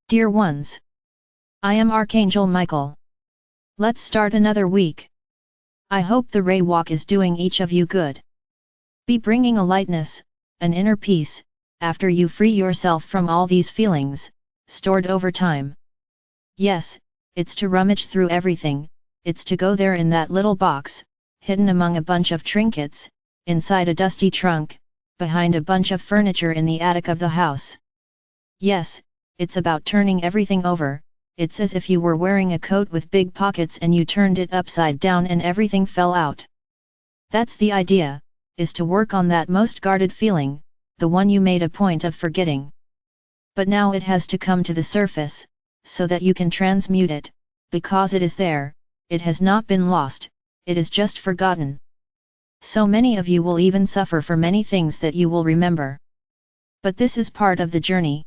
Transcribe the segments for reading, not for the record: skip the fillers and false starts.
Dear ones, I am Archangel Michael. Let's start another week. I hope the Ray Walk is doing each of you good. Be bringing a lightness, an inner peace, after you free yourself from all these feelings, stored over time. Yes, it's to rummage through everything, it's to go there in that little box, hidden among a bunch of trinkets, inside a dusty trunk, behind a bunch of furniture in the attic of the house. Yes, it's about turning everything over. It's as if you were wearing a coat with big pockets and you turned it upside down and everything fell out. That's the idea, is to work on that most guarded feeling, the one you made a point of forgetting. But now it has to come to the surface, so that you can transmute it, because it is there, it has not been lost, it is just forgotten. So many of you will even suffer for many things that you will remember. But this is part of the journey.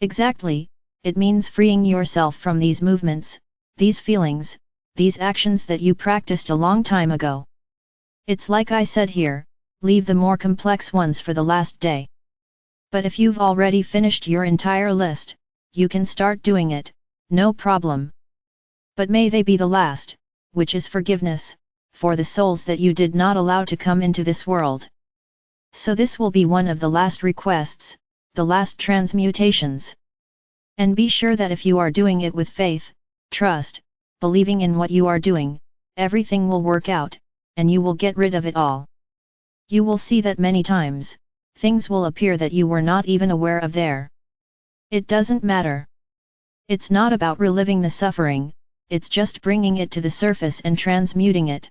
Exactly, it means freeing yourself from these movements, these feelings, these actions that you practiced a long time ago. It's like I said here, leave the more complex ones for the last day. But if you've already finished your entire list, you can start doing it, no problem. But may they be the last, which is forgiveness, for the souls that you did not allow to come into this world. So this will be one of the last requests, the last transmutations. And be sure that if you are doing it with faith, trust, believing in what you are doing, everything will work out, and you will get rid of it all. You will see that many times, things will appear that you were not even aware of there. It doesn't matter. It's not about reliving the suffering, it's just bringing it to the surface and transmuting it.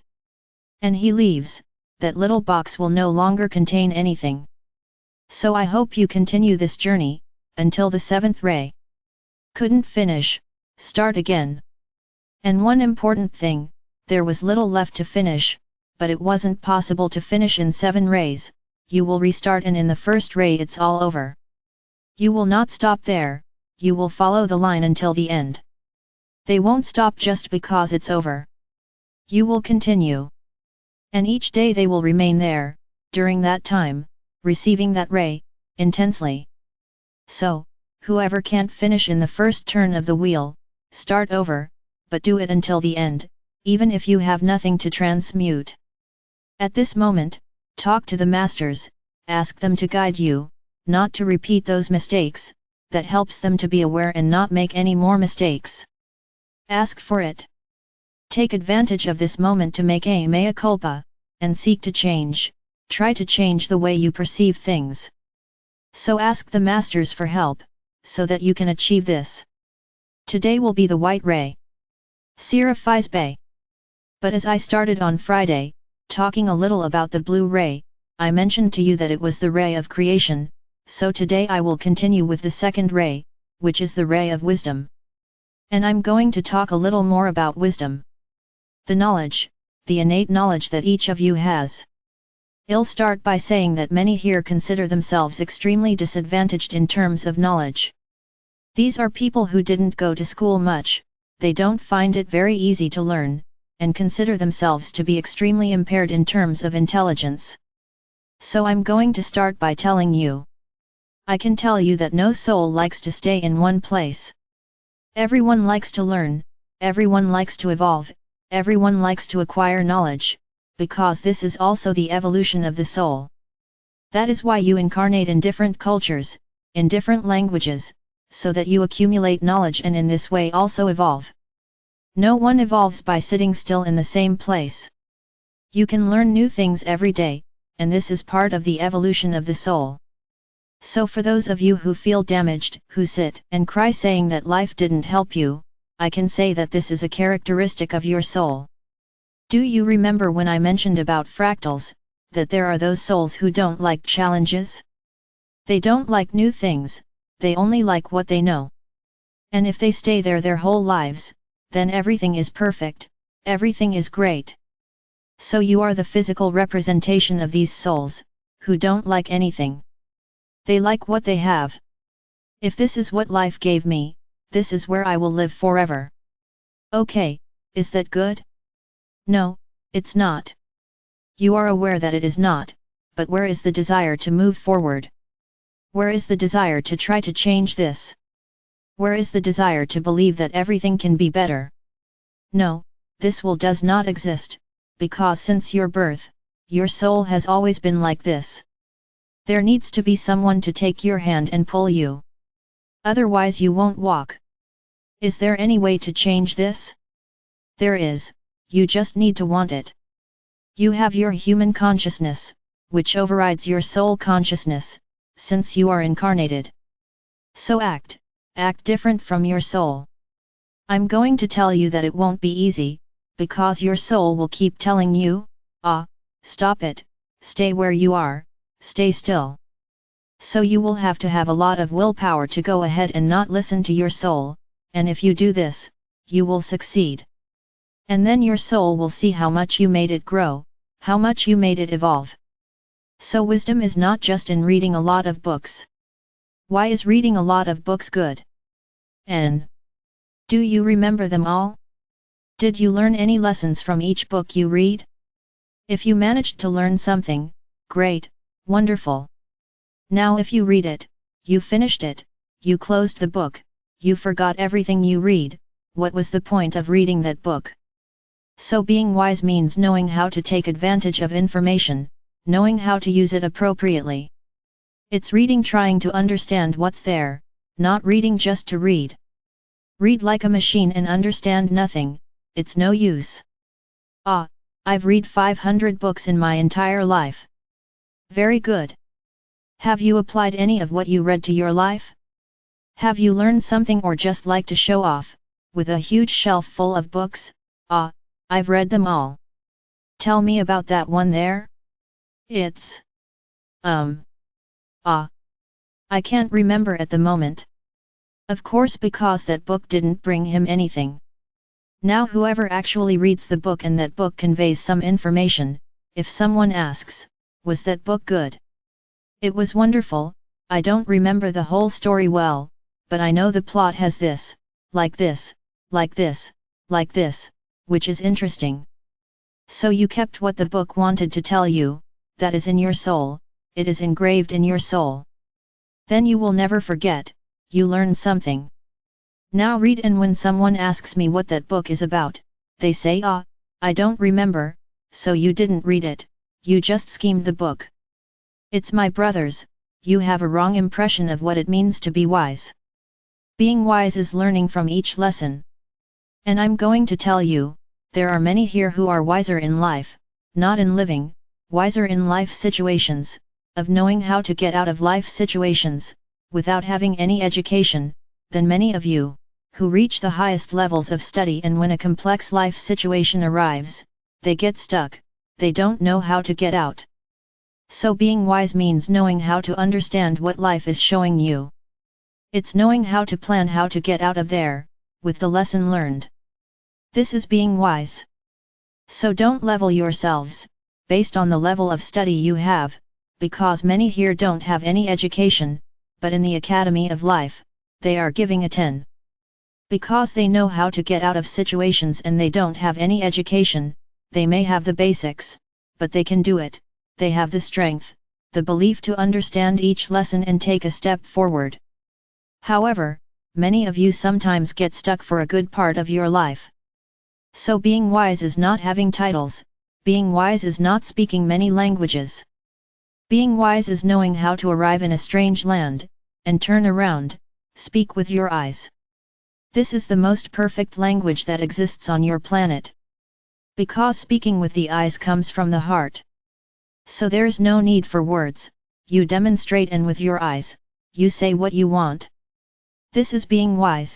And he leaves, that little box will no longer contain anything. So I hope you continue this journey, until the seventh ray. Couldn't finish, start again. And one important thing, there was little left to finish, but it wasn't possible to finish in 7 rays, you will restart and in the first ray it's all over. You will not stop there, you will follow the line until the end. They won't stop just because it's over. You will continue. And each day they will remain there, during that time, receiving that ray, intensely. So, whoever can't finish in the first turn of the wheel, start over, but do it until the end, even if you have nothing to transmute. At this moment, talk to the masters, ask them to guide you, not to repeat those mistakes, that helps them to be aware and not make any more mistakes. Ask for it. Take advantage of this moment to make a mea culpa, and seek to change, try to change the way you perceive things. So ask the masters for help, so that you can achieve this. Today will be the white ray. Seraphi's Bay. But as I started on Friday, talking a little about the blue ray, I mentioned to you that it was the ray of creation, so today I will continue with the second ray, which is the ray of wisdom. And I'm going to talk a little more about wisdom. The knowledge, the innate knowledge that each of you has. I'll start by saying that many here consider themselves extremely disadvantaged in terms of knowledge. These are people who didn't go to school much, they don't find it very easy to learn, and consider themselves to be extremely impaired in terms of intelligence. So I'm going to start by telling you. I can tell you that no soul likes to stay in one place. Everyone likes to learn, everyone likes to evolve, everyone likes to acquire knowledge, because this is also the evolution of the soul. That is why you incarnate in different cultures, in different languages, so that you accumulate knowledge and in this way also evolve. No one evolves by sitting still in the same place. You can learn new things every day, and this is part of the evolution of the soul. So for those of you who feel damaged, who sit and cry saying that life didn't help you, I can say that this is a characteristic of your soul. Do you remember when I mentioned about fractals, that there are those souls who don't like challenges? They don't like new things, they only like what they know. And if they stay there their whole lives, then everything is perfect, everything is great. So you are the physical representation of these souls, who don't like anything. They like what they have. If this is what life gave me, this is where I will live forever. Okay, is that good? No, it's not. You are aware that it is not, but where is the desire to move forward? Where is the desire to try to change this? Where is the desire to believe that everything can be better? No, this will does not exist, because since your birth, your soul has always been like this. There needs to be someone to take your hand and pull you. Otherwise you won't walk. Is there any way to change this? There is, you just need to want it. You have your human consciousness, which overrides your soul consciousness, since you are incarnated. So act different from your soul. I'm going to tell you that it won't be easy, because your soul will keep telling you, stop it, stay where you are, stay still. So you will have to have a lot of willpower to go ahead and not listen to your soul, and if you do this, you will succeed. And then your soul will see how much you made it grow, how much you made it evolve. So wisdom is not just in reading a lot of books. Why is reading a lot of books good? Do you remember them all? Did you learn any lessons from each book you read? If you managed to learn something, great, wonderful. Now if you read it, you finished it, you closed the book, you forgot everything you read, what was the point of reading that book? So being wise means knowing how to take advantage of information, knowing how to use it appropriately. It's reading trying to understand what's there, not reading just to read. Read like a machine and understand nothing, it's no use. I've read 500 books in my entire life. Very good. Have you applied any of what you read to your life? Have you learned something or just like to show off, with a huge shelf full of books? I've read them all. Tell me about that one there. It's... I can't remember at the moment. Of course, because that book didn't bring him anything. Now whoever actually reads the book and that book conveys some information, if someone asks, was that book good? It was wonderful. I don't remember the whole story well, but I know the plot has this, like this, like this, like this, which is interesting. So you kept what the book wanted to tell you, that is in your soul, it is engraved in your soul. Then you will never forget, you learned something. Now read, and when someone asks me what that book is about, they say, I don't remember, so you didn't read it, you just schemed the book. It's my brothers, you have a wrong impression of what it means to be wise. Being wise is learning from each lesson. And I'm going to tell you, there are many here who are wiser in life, not in living, wiser in life situations, of knowing how to get out of life situations, without having any education, than many of you, who reach the highest levels of study, and when a complex life situation arrives, they get stuck, they don't know how to get out. So being wise means knowing how to understand what life is showing you. It's knowing how to plan how to get out of there, with the lesson learned. This is being wise. So don't level yourselves, based on the level of study you have, because many here don't have any education, but in the Academy of Life, they are giving a 10. Because they know how to get out of situations and they don't have any education, they may have the basics, but they can do it, they have the strength, the belief to understand each lesson and take a step forward. However, many of you sometimes get stuck for a good part of your life. So being wise is not having titles, being wise is not speaking many languages. Being wise is knowing how to arrive in a strange land, and turn around, speak with your eyes. This is the most perfect language that exists on your planet. Because speaking with the eyes comes from the heart. So there's no need for words, you demonstrate, and with your eyes, you say what you want. This is being wise.